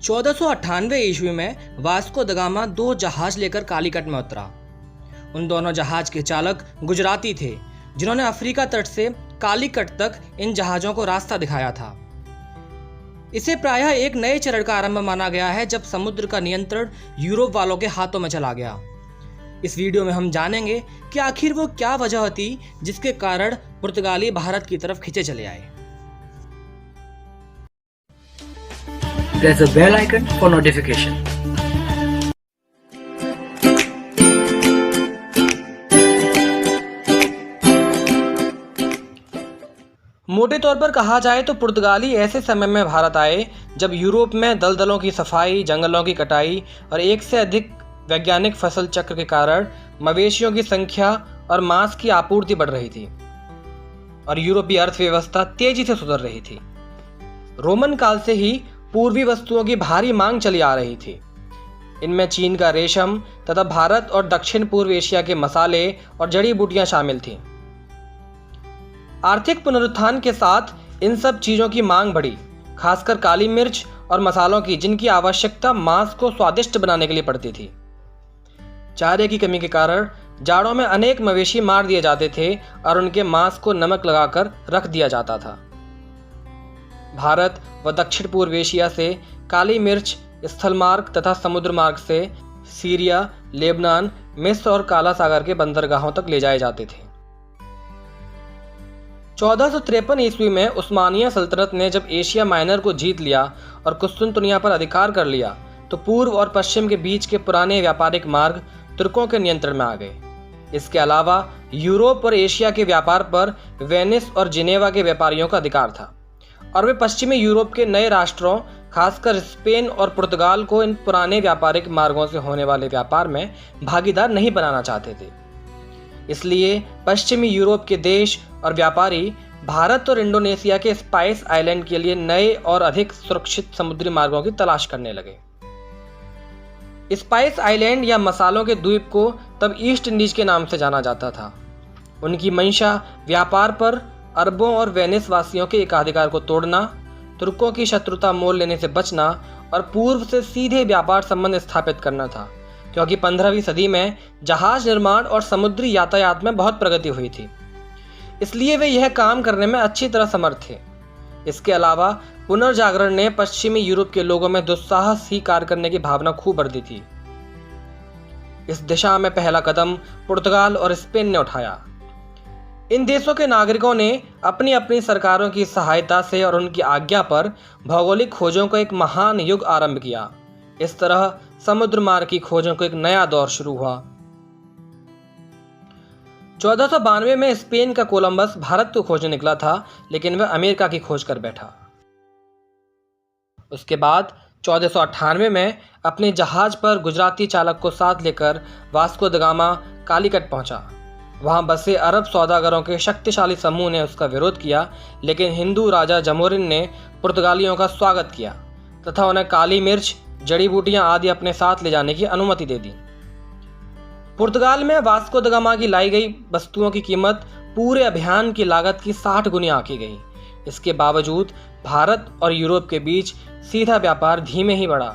1498 ईस्वी में Vasco the gamma 2 जहाज लेकर कालीकट में उतरा। उन दोनों जहाज के चालक गुजराती थे, जिन्होंने अफ्रीका तट से कालीकट तक इन जहाज़ों को रास्ता दिखाया था। इसे प्रायः एक नए चरण का आरंभ माना गया है, जब समुद्र का नियंत्रण यूरोप वालों के हाथों में चला गया। इस वीडियो में हम जानेंगे कि आखिर वो क्या वजह थी जिसके कारण पुर्तगाली भारत की तरफ खिंचे चले आए। Press the bell icon for notification. मोटे तौर पर कहा जाए तो पुर्तगाली ऐसे समय में भारत आए जब यूरोप में दलदलों की सफाई, जंगलों की कटाई और एक से अधिक वैज्ञानिक फसल चक्र के कारण मवेशियों की संख्या और मांस की आपूर्ति बढ़ रही थी और यूरोपीय अर्थव्यवस्था तेजी से सुधर रही थी। रोमन काल से ही पूर्वी वस्तुओं की भारी मांग चली आ रही थी। इनमें चीन का रेशम तथा भारत और दक्षिण पूर्व एशिया के मसाले और जड़ी बूटियां शामिल थीं। आर्थिक पुनरुत्थान के साथ इन सब चीज़ों की मांग बढ़ी, खासकर काली मिर्च और मसालों की, जिनकी आवश्यकता मांस को स्वादिष्ट बनाने के लिए पड़ती थी। चारे की कमी के कारण जाड़ों में अनेक मवेशी मार दिए जाते थे और उनके मांस को नमक लगाकर रख दिया जाता था। भारत व दक्षिण पूर्व एशिया से काली मिर्च स्थल मार्ग तथा समुद्र मार्ग से सीरिया, लेबनान, मिस्र और काला सागर के बंदरगाहों तक ले जाए जाते थे। 1453 ईस्वी में उस्मानिया सल्तनत ने जब एशिया माइनर को जीत लिया और कुस्तुनतुनिया पर अधिकार कर लिया, तो पूर्व और पश्चिम के बीच के पुराने व्यापारिक मार्ग तुर्कों के नियंत्रण में आ गए। इसके अलावा यूरोप और एशिया के व्यापार पर वेनिस और जिनेवा के व्यापारियों का अधिकार था और वे पश्चिमी यूरोप के नए राष्ट्रों, खासकर स्पेन और पुर्तगाल को इन पुराने व्यापारिक मार्गों से होने वाले व्यापार में भागीदार नहीं बनाना चाहते थे। इसलिए पश्चिमी यूरोप के देश और व्यापारी भारत और इंडोनेशिया के स्पाइस आइलैंड के लिए नए और अधिक सुरक्षित समुद्री मार्गों की तलाश करने लगे। स्पाइस आइलैंड या मसालों के द्वीप को तब ईस्ट इंडीज के नाम से जाना जाता था। उनकी मंशा व्यापार पर अरबों और वेनिस वासियों के एकाधिकार को तोड़ना, तुर्कों की शत्रुता मोल लेने से बचना और पूर्व से सीधे व्यापार संबंध स्थापित करना था, क्योंकि 15वीं सदी में जहाज निर्माण और समुद्री यातायात में बहुत प्रगति हुई थी। इसलिए वे यह काम करने में अच्छी तरह समर्थ थे। इसके अलावा पुनर्जागरण ने पश्चिमी यूरोप के लोगों में दुस्साहस ही कार्य करने की भावना खूब बढ़ दी थी। इस दिशा में पहला कदम पुर्तगाल और स्पेन ने उठाया। इन देशों के नागरिकों ने अपनी अपनी सरकारों की सहायता से और उनकी आज्ञा पर भौगोलिक खोजों का एक महान युग आरंभ किया। इस तरह समुद्र मार्ग की खोजों को एक नया दौर शुरू हुआ। 1492 में स्पेन का कोलंबस भारत को खोजने निकला था, लेकिन वह अमेरिका की खोज कर बैठा। उसके बाद 1498 में अपने जहाज पर गुजराती चालक को साथ लेकर वास्को द गामा कालीकट पहुंचा। वहां बसे अरब सौदागरों के शक्तिशाली समूह ने उसका विरोध किया, लेकिन हिंदू राजा जमोरिन ने पुर्तगालियों का स्वागत किया तथा उन्हें काली मिर्च, जड़ी बूटियां आदि अपने साथ ले जाने की अनुमति दे दी। पुर्तगाल में वास्को द गामा की लाई गई वस्तुओं की कीमत पूरे अभियान की लागत की 60 गुनी आंकी गई। इसके बावजूद भारत और यूरोप के बीच सीधा व्यापार धीमे ही बढ़ा।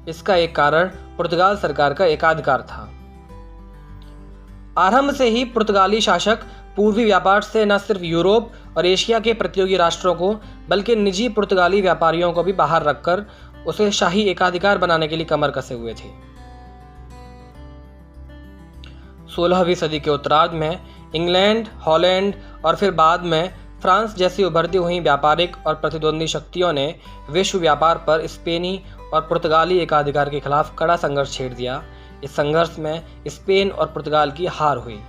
इसका एक कारण पुर्तगाल सरकार का एकाधिकार था। आरंभ से ही पुर्तगाली शासक पूर्वी व्यापार से न सिर्फ यूरोप और एशिया के प्रतियोगी राष्ट्रों को, बल्कि निजी पुर्तगाली व्यापारियों को भी बाहर रखकर उसे शाही एकाधिकार बनाने के लिए कमर कसे हुए थे। 16वीं सदी के उत्तरार्ध में इंग्लैंड, हॉलैंड और फिर बाद में फ्रांस जैसी उभरती हुई व्यापारिक और प्रतिद्वंदी शक्तियों ने विश्व व्यापार पर स्पेनी और पुर्तगाली एकाधिकार के खिलाफ कड़ा संघर्ष छेड़ दिया। इस संघर्ष में स्पेन और पुर्तगाल की हार हुई।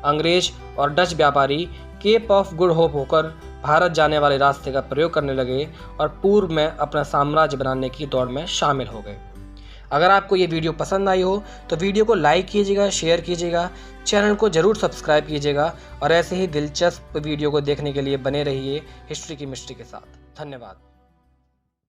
अंग्रेज और डच व्यापारी केप ऑफ गुड होप होकर भारत जाने वाले रास्ते का प्रयोग करने लगे और पूर्व में अपना साम्राज्य बनाने की दौड़ में शामिल हो गए। अगर आपको ये वीडियो पसंद आई हो तो वीडियो को लाइक कीजिएगा, शेयर कीजिएगा, चैनल को जरूर सब्सक्राइब कीजिएगा और ऐसे ही दिलचस्प वीडियो को देखने के लिए बने रहिए हिस्ट्री की मिस्ट्री के साथ। धन्यवाद।